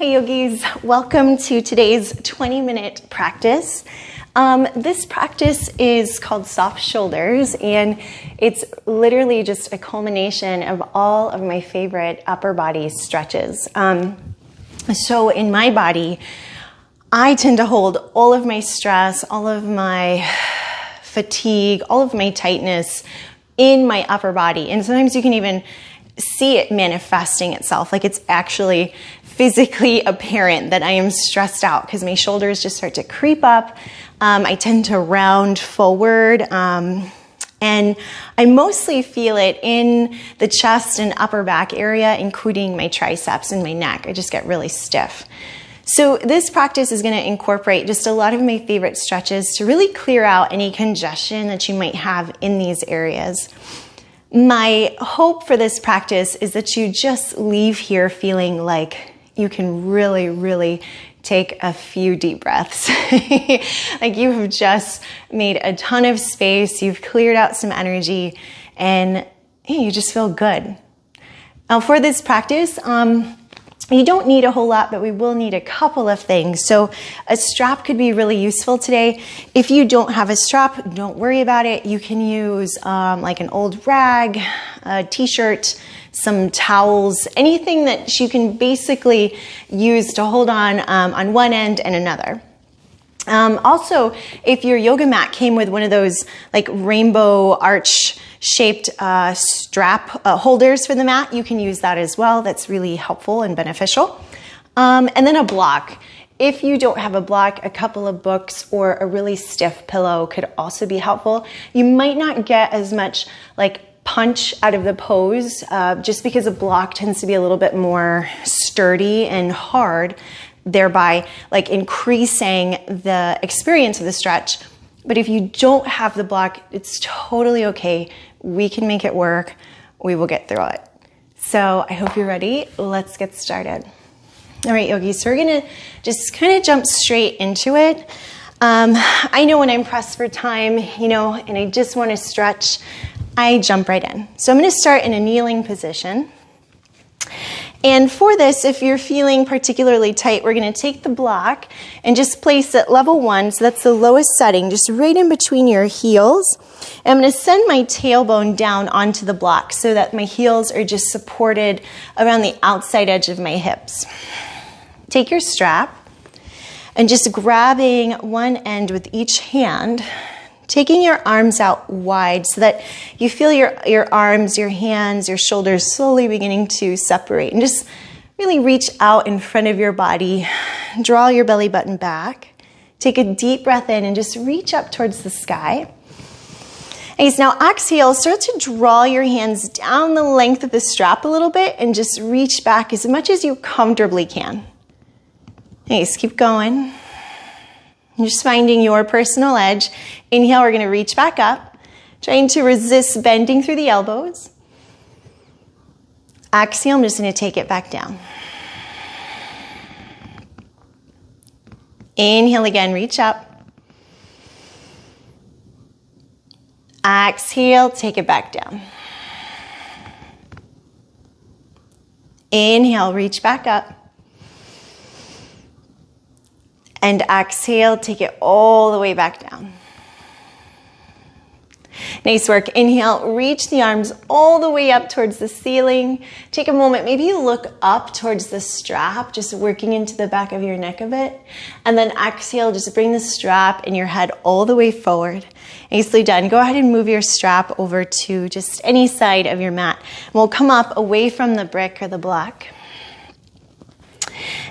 Hey yogis, welcome to today's 20-minute practice. This practice is called soft shoulders, and it's literally just a culmination of all of my favorite upper body stretches. So in my body, I tend to hold all of my stress, all of my fatigue, all of my tightness in my upper body. And sometimes you can even see it manifesting itself, like it's actually physically apparent that I am stressed out because my shoulders just start to creep up. I tend to round forward, and I mostly feel it in the chest and upper back area, including my triceps and my neck. I just get really stiff. So this practice is going to incorporate just a lot of my favorite stretches to really clear out any congestion that you might have in these areas. My hope for this practice is that you just leave here feeling like you can really take a few deep breaths. Like you have just made a ton of space, you've cleared out some energy, and you just feel good. Now for this practice, you don't need a whole lot, but we will need a couple of things. So a strap could be really useful today. If you don't have a strap, don't worry about it. You can use like an old rag, a t-shirt, some towels, anything that you can basically use to hold on one end and another. Also, if your yoga mat came with one of those like rainbow arch shaped strap holders for the mat, you can use that as well. That's really helpful and beneficial. And then a block. If you don't have a block, a couple of books or a really stiff pillow could also be helpful. You might not get as much like punch out of the pose just because a block tends to be a little bit more sturdy and hard, thereby like increasing the experience of the stretch. But if you don't have the block, it's totally okay. We can make it work. We will get through it. So I hope you're ready. Let's get started. All right, yogis, so we're gonna just kind of jump straight into it. I know when I'm pressed for time, and I just want to stretch, I jump right in. So I'm going to start in a kneeling position. And for this, if you're feeling particularly tight, we're going to take the block and just place it level 1. So that's the lowest setting, just right in between your heels. And I'm going to send my tailbone down onto the block so that my heels are just supported around the outside edge of my hips. Take your strap and just grabbing one end with each hand, taking your arms out wide so that you feel your arms, your hands, your shoulders slowly beginning to separate. And just really reach out in front of your body. Draw your belly button back. Take a deep breath in and just reach up towards the sky. And now exhale, start to draw your hands down the length of the strap a little bit and just reach back as much as you comfortably can. Nice, keep going. And just finding your personal edge. Inhale, we're going to reach back up, trying to resist bending through the elbows. Exhale, I'm just going to take it back down. Inhale again, reach up. Exhale, take it back down. Inhale, reach back up. And exhale, take it all the way back down. Nice work. Inhale, reach the arms all the way up towards the ceiling. Take a moment, maybe you look up towards the strap, just working into the back of your neck a bit. And then exhale, just bring the strap and your head all the way forward. Nicely done. Go ahead and move your strap over to just any side of your mat. And we'll come up away from the brick or the block.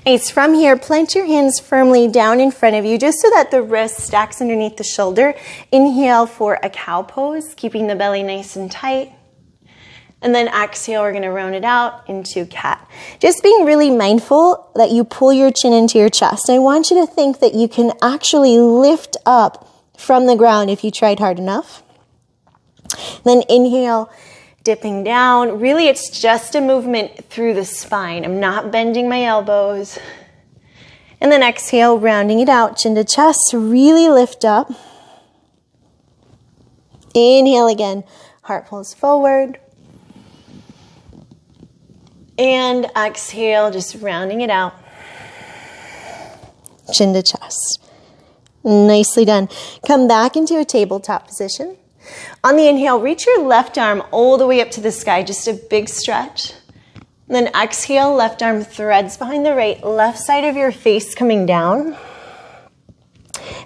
Nice. From here, plant your hands firmly down in front of you just so that the wrist stacks underneath the shoulder. Inhale for a cow pose, keeping the belly nice and tight. And then exhale, we're going to round it out into cat. Just being really mindful that you pull your chin into your chest. I want you to think that you can actually lift up from the ground if you tried hard enough. Then inhale, dipping down. Really, it's just a movement through the spine. I'm not bending my elbows. And then exhale, rounding it out, chin to chest. Really lift up. Inhale again. Heart pulls forward. And exhale, just rounding it out. chin to chest. Nicely done. Come back into a tabletop position. On the inhale, reach your left arm all the way up to the sky, just a big stretch. And then exhale, left arm threads behind the right, left side of your face coming down.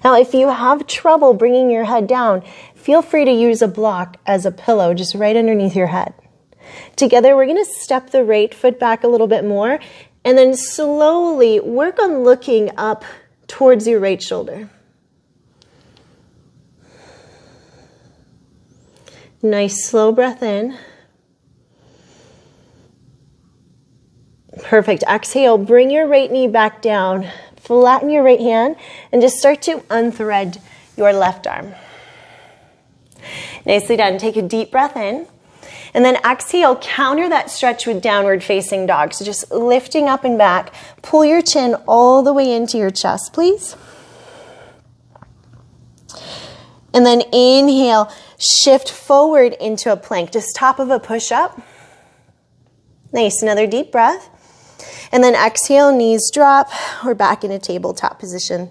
Now, if you have trouble bringing your head down, feel free to use a block as a pillow just right underneath your head. Together, we're going to step the right foot back a little bit more and then slowly work on looking up towards your right shoulder. Nice slow breath in. Perfect. Exhale, bring your right knee back down. Flatten your right hand and just start to unthread your left arm. Nicely done. Take a deep breath in. And then exhale, counter that stretch with downward facing dog. So just lifting up and back. Pull your chin all the way into your chest, please. And then inhale, shift forward into a plank, just top of a push-up. Nice, another deep breath. And then exhale, knees drop. We're back in a tabletop position.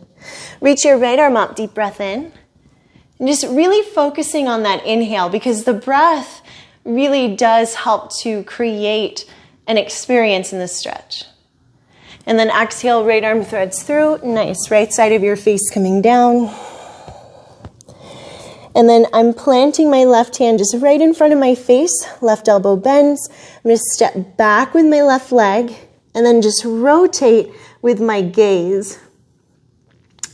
Reach your right arm up, deep breath in. And just really focusing on that inhale because the breath really does help to create an experience in this stretch. And then exhale, right arm threads through. Nice, right side of your face coming down. And then I'm planting my left hand just right in front of my face. Left elbow bends. I'm going to step back with my left leg and then just rotate with my gaze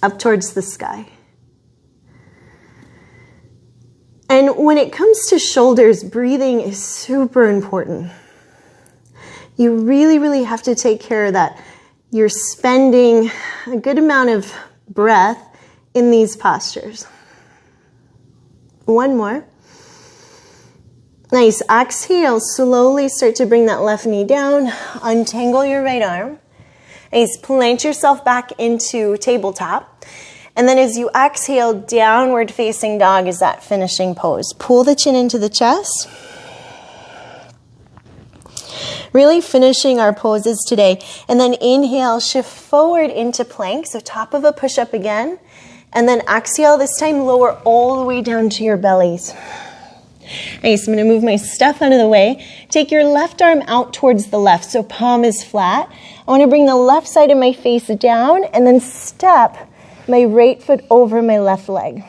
up towards the sky. And when it comes to shoulders, breathing is super important. You really, really have to take care that you're spending a good amount of breath in these postures. One more. Nice. Exhale. Slowly start to bring that left knee down. Untangle your right arm. Nice. Plant yourself back into tabletop. And then as you exhale, downward facing dog is that finishing pose. Pull the chin into the chest. Really finishing our poses today. And then inhale, shift forward into plank. So top of a push-up again. And then exhale, this time lower all the way down to your bellies. Nice, I'm going to move my stuff out of the way. Take your left arm out towards the left, so palm is flat. I want to bring the left side of my face down and then step my right foot over my left leg.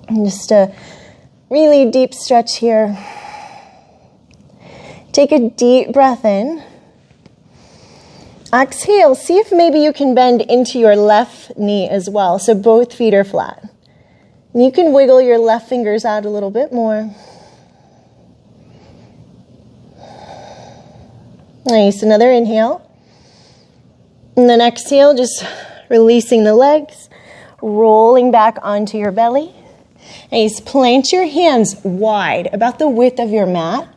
And just a really deep stretch here. Take a deep breath in. Exhale, see if maybe you can bend into your left knee as well, so both feet are flat. And you can wiggle your left fingers out a little bit more. Nice, another inhale. And then exhale, just releasing the legs, rolling back onto your belly. Nice, plant your hands wide, about the width of your mat,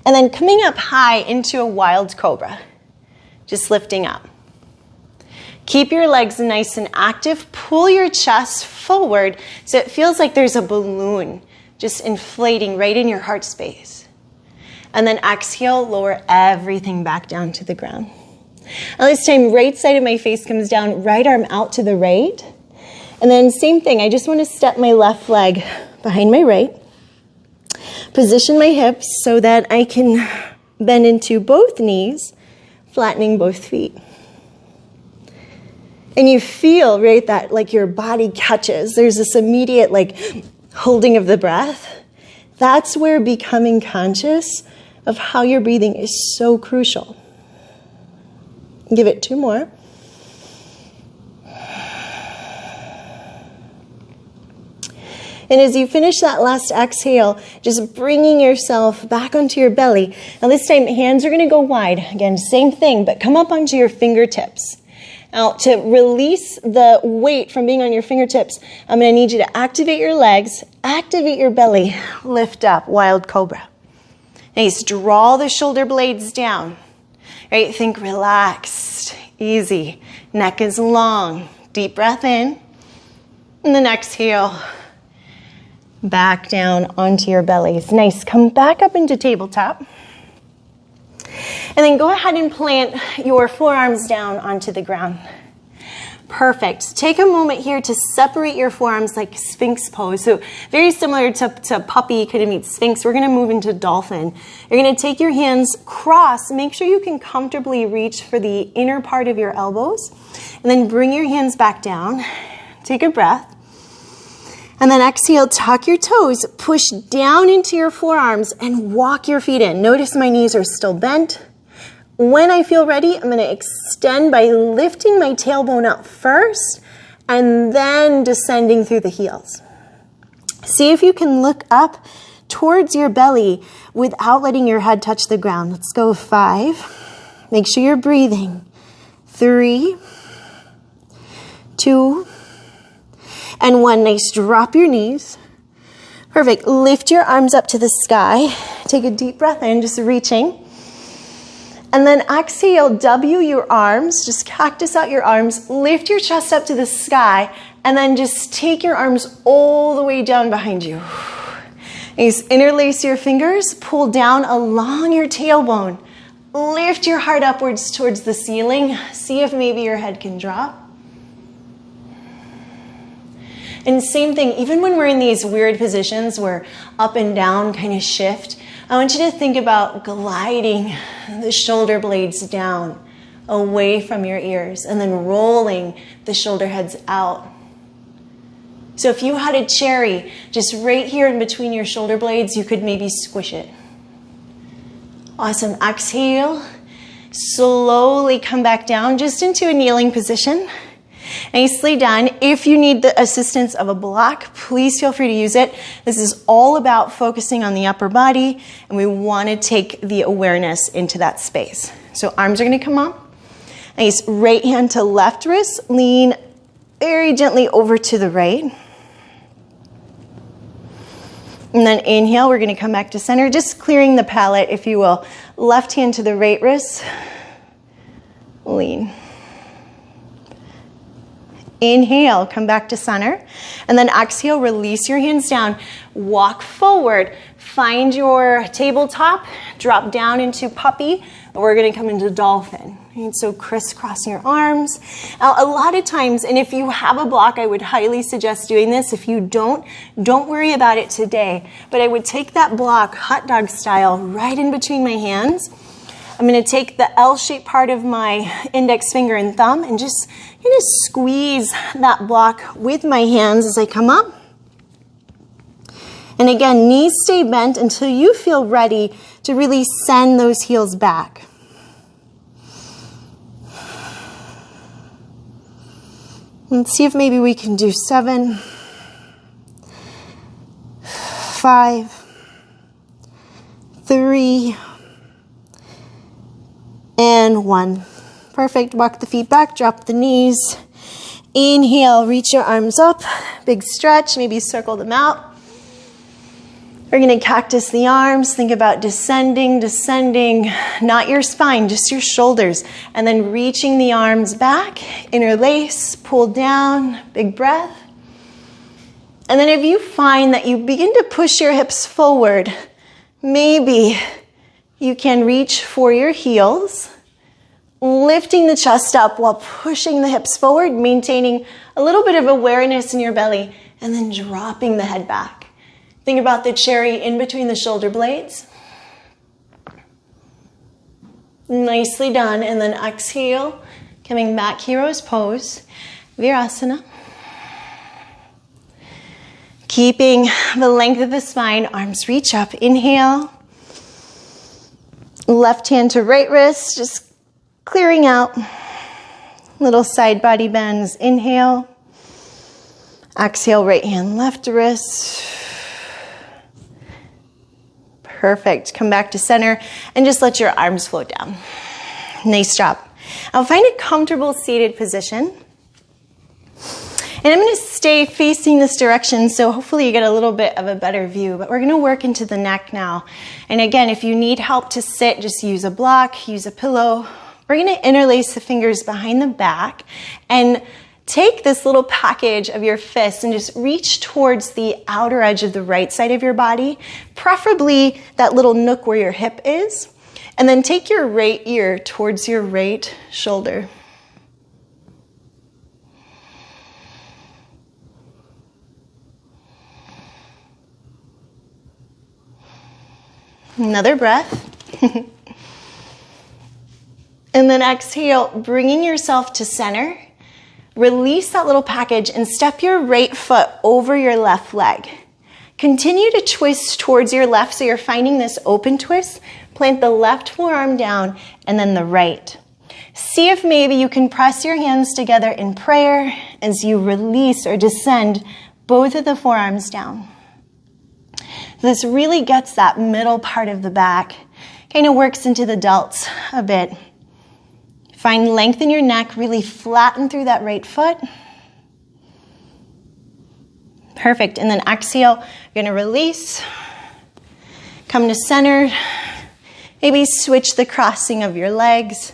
and then coming up high into a wild cobra. Just lifting up. Keep your legs nice and active. Pull your chest forward so it feels like there's a balloon just inflating right in your heart space. And then exhale, lower everything back down to the ground. Now this time, right side of my face comes down, right arm out to the right. And then same thing, I just want to step my left leg behind my right. Position my hips so that I can bend into both knees, flattening both feet. And you feel, right, that like your body catches. There's this immediate like holding of the breath. That's where becoming conscious of how you're breathing is so crucial. Give it 2 more. And as you finish that last exhale, just bringing yourself back onto your belly. Now this time, hands are going to go wide. Again, same thing, but come up onto your fingertips. Now, to release the weight from being on your fingertips, I'm going to need you to activate your legs, activate your belly, lift up, wild cobra. Nice, draw the shoulder blades down. Right, think relaxed, easy. Neck is long. Deep breath in. And then exhale. Back down onto your bellies. Nice. Come back up into tabletop. And then go ahead and plant your forearms down onto the ground. Perfect. Take a moment here to separate your forearms like Sphinx Pose. So very similar to puppy kind of meets Sphinx. We're going to move into Dolphin. You're going to take your hands cross. Make sure you can comfortably reach for the inner part of your elbows. And then bring your hands back down. Take a breath. And then exhale, tuck your toes, push down into your forearms and walk your feet in. Notice my knees are still bent. When I feel ready, I'm going to extend by lifting my tailbone up first and then descending through the heels. See if you can look up towards your belly without letting your head touch the ground. Let's go 5. Make sure you're breathing. 3, 2, and 1. Nice. Drop your knees. Perfect. Lift your arms up to the sky. Take a deep breath in, just reaching. And then exhale, W your arms, just cactus out your arms, lift your chest up to the sky, and then just take your arms all the way down behind you. Nice. Interlace your fingers, pull down along your tailbone. Lift your heart upwards towards the ceiling. See if maybe your head can drop. And same thing, even when we're in these weird positions where up and down kind of shift, I want you to think about gliding the shoulder blades down away from your ears and then rolling the shoulder heads out. So if you had a cherry just right here in between your shoulder blades, you could maybe squish it. Awesome. Exhale. Slowly come back down just into a kneeling position. Nicely done. If you need the assistance of a block, please feel free to use it. This is all about focusing on the upper body, and we want to take the awareness into that space. So arms are going to come up. Nice. Right hand to left wrist. Lean very gently over to the right. And then inhale, we're going to come back to center, just clearing the palate, if you will. Left hand to the right wrist. Lean. Inhale, come back to center. And then exhale, release your hands down. Walk forward. Find your tabletop. Drop down into puppy. And we're going to come into dolphin. And so crisscross your arms. Now, a lot of times, and if you have a block, I would highly suggest doing this. If you don't worry about it today. But I would take that block, hot dog style, right in between my hands. I'm going to take the L-shaped part of my index finger and thumb and just squeeze that block with my hands as I come up. And again, knees stay bent until you feel ready to really send those heels back. Let's see if maybe we can do 7, 5, 3, and 1. Perfect. Walk the feet back, drop the knees. Inhale, reach your arms up. Big stretch, maybe circle them out. We're going to cactus the arms. Think about descending, not your spine, just your shoulders. And then reaching the arms back, interlace, pull down, big breath. And then if you find that you begin to push your hips forward, maybe you can reach for your heels, lifting the chest up while pushing the hips forward, maintaining a little bit of awareness in your belly, and then dropping the head back. Think about the cherry in between the shoulder blades. Nicely done. And then exhale, coming back, hero's pose, Virasana. Keeping the length of the spine, arms reach up. Inhale. Left hand to right wrist, just clearing out. Little side body bends. Inhale. Exhale, right hand, left wrist. Perfect. Come back to center and just let your arms float down. Nice job. Now find a comfortable seated position. And I'm going to stay facing this direction, so hopefully you get a little bit of a better view. But we're going to work into the neck now. And again, if you need help to sit, just use a block, use a pillow. We're going to interlace the fingers behind the back and take this little package of your fists and just reach towards the outer edge of the right side of your body, preferably that little nook where your hip is. And then take your right ear towards your right shoulder. Another breath. And then exhale, bringing yourself to center. Release that little package and step your right foot over your left leg. Continue to twist towards your left so you're finding this open twist. Plant the left forearm down and then the right. See if maybe you can press your hands together in prayer as you release or descend both of the forearms down. This really gets that middle part of the back, kind of works into the delts a bit. Find length in your neck, really flatten through that right foot. Perfect, and then exhale, you're gonna release, come to center, maybe switch the crossing of your legs.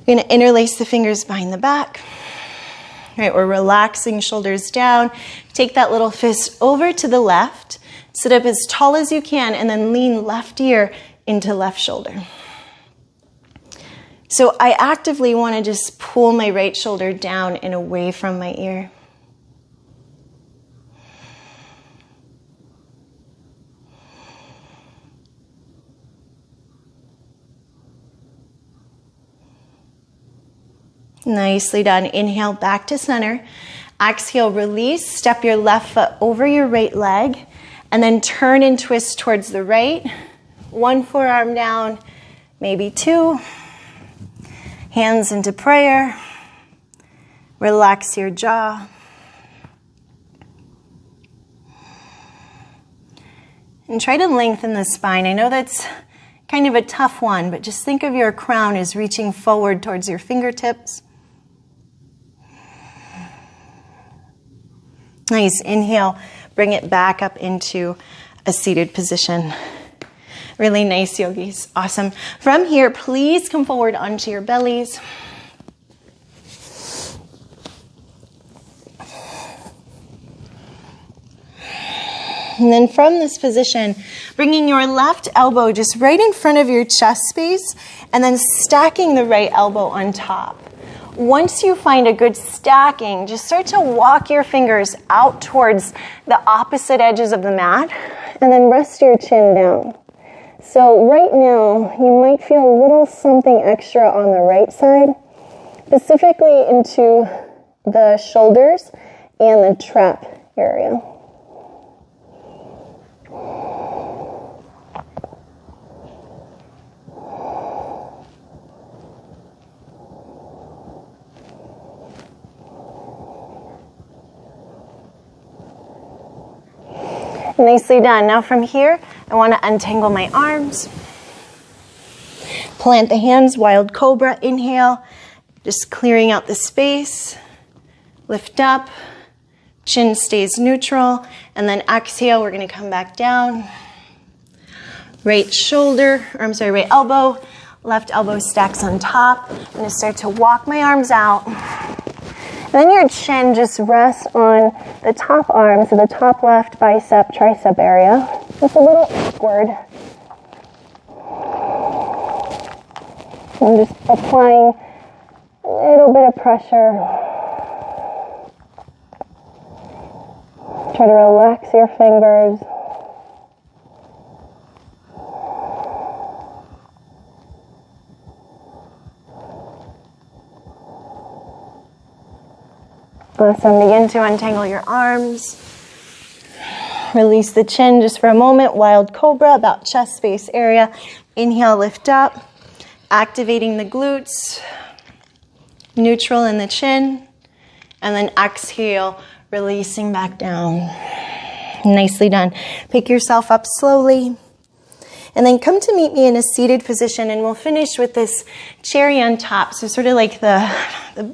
You're gonna interlace the fingers behind the back. All right, we're relaxing, shoulders down. Take that little fist over to the left, sit up as tall as you can, and then lean left ear into left shoulder. So I actively want to just pull my right shoulder down and away from my ear. Nicely done. Inhale, back to center. Exhale, release. Step your left foot over your right leg, and then turn and twist towards the right. One forearm down, maybe two. Hands into prayer. Relax your jaw. And try to lengthen the spine. I know that's kind of a tough one, but just think of your crown as reaching forward towards your fingertips. Nice. Inhale, bring it back up into a seated position. Really nice, yogis. Awesome. From here, please come forward onto your bellies. And then from this position, bringing your left elbow just right in front of your chest space, and then stacking the right elbow on top. Once you find a good stacking, just start to walk your fingers out towards the opposite edges of the mat, and then rest your chin down. So right now, you might feel a little something extra on the right side, specifically into the shoulders and the trap area. Nicely done. Now from here, I want to untangle my arms. Plant the hands, wild cobra. Inhale, just clearing out the space. Lift up, chin stays neutral. And then exhale, we're going to come back down. Right elbow, left elbow stacks on top. I'm going to start to walk my arms out. Then your chin just rests on the top arm, so the top left bicep, tricep area. It's a little awkward. I'm just applying a little bit of pressure. Try to relax your fingers. Awesome. Begin to untangle your arms. Release the chin just for a moment. Wild cobra, about chest space area. Inhale, lift up. Activating the glutes. Neutral in the chin. And then exhale, releasing back down. Nicely done. Pick yourself up slowly. And then come to meet me in a seated position, and we'll finish with this cherry on top. So sort of like the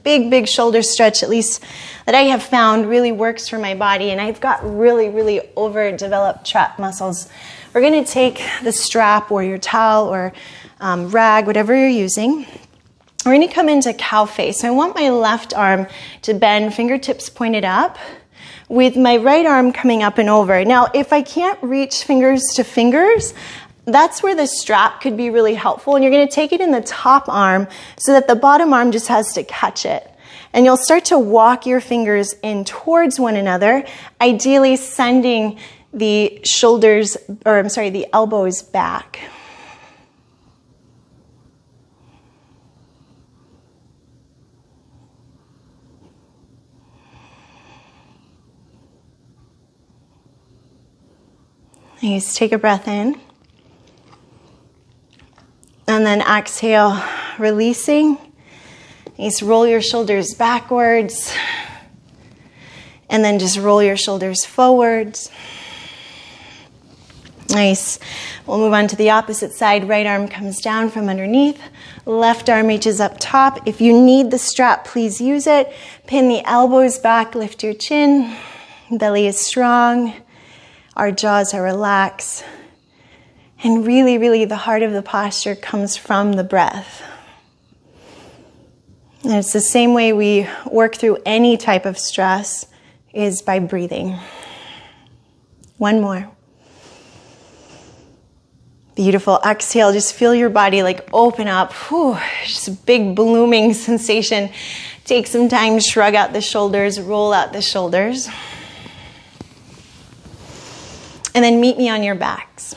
big shoulder stretch, at least that I have found really works for my body. And I've got really overdeveloped trap muscles. We're going to take the strap or your towel or rag, whatever you're using. We're going to come into cow face. So I want my left arm to bend, fingertips pointed up, with my right arm coming up and over. Now, if I can't reach fingers to fingers, that's where the strap could be really helpful. And you're going to take it in the top arm so that the bottom arm just has to catch it. And you'll start to walk your fingers in towards one another, ideally sending the shoulders, or I'm sorry, the elbows back. Nice, take a breath in. And then exhale, releasing. Nice, roll your shoulders backwards. And then just roll your shoulders forwards. Nice. We'll move on to the opposite side. Right arm comes down from underneath. Left arm reaches up top. If you need the strap, please use it. Pin the elbows back, lift your chin. Belly is strong. Our jaws are relaxed. And really, really the heart of the posture comes from the breath. And it's the same way we work through any type of stress is by breathing. One more. Beautiful. Exhale. Just feel your body like open up. Whew, just a big blooming sensation. Take some time, shrug out the shoulders, roll out the shoulders. And then meet me on your backs.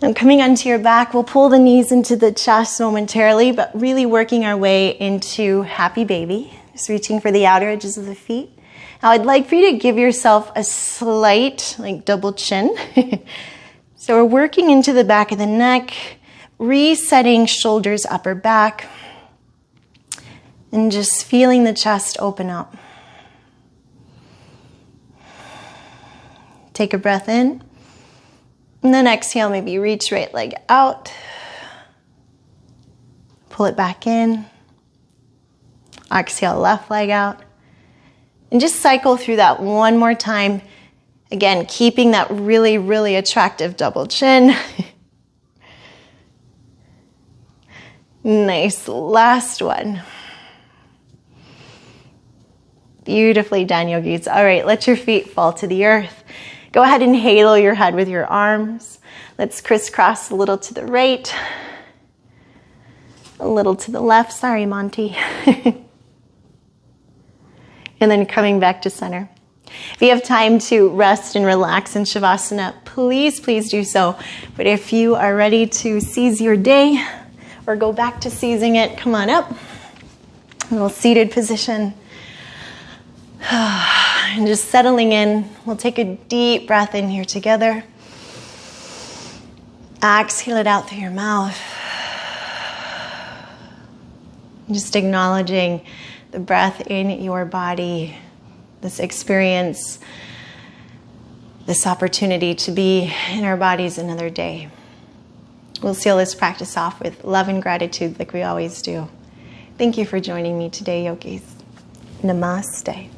Now coming onto your back, we'll pull the knees into the chest momentarily, but really working our way into happy baby. Just reaching for the outer edges of the feet. Now I'd like for you to give yourself a slight, like double chin. So we're working into the back of the neck, resetting shoulders, upper back, and just feeling the chest open up. Take a breath in, and then exhale, maybe reach right leg out. Pull it back in. Exhale, left leg out. And just cycle through that one more time. Again, keeping that really, really attractive double chin. Nice, last one. Beautifully done, yogis. All right, let your feet fall to the earth. Go ahead and halo your head with your arms. Let's crisscross a little to the right, a little to the left. Sorry, Monty. And then coming back to center. If you have time to rest and relax in Shavasana, please, please do so. But if you are ready to seize your day or go back to seizing it, come on up. A little seated position. And just settling in, we'll take a deep breath in here together. Exhale it out through your mouth. Just acknowledging the breath in your body, this experience, this opportunity to be in our bodies another day. We'll seal this practice off with love and gratitude like we always do. Thank you for joining me today, yogis. Namaste.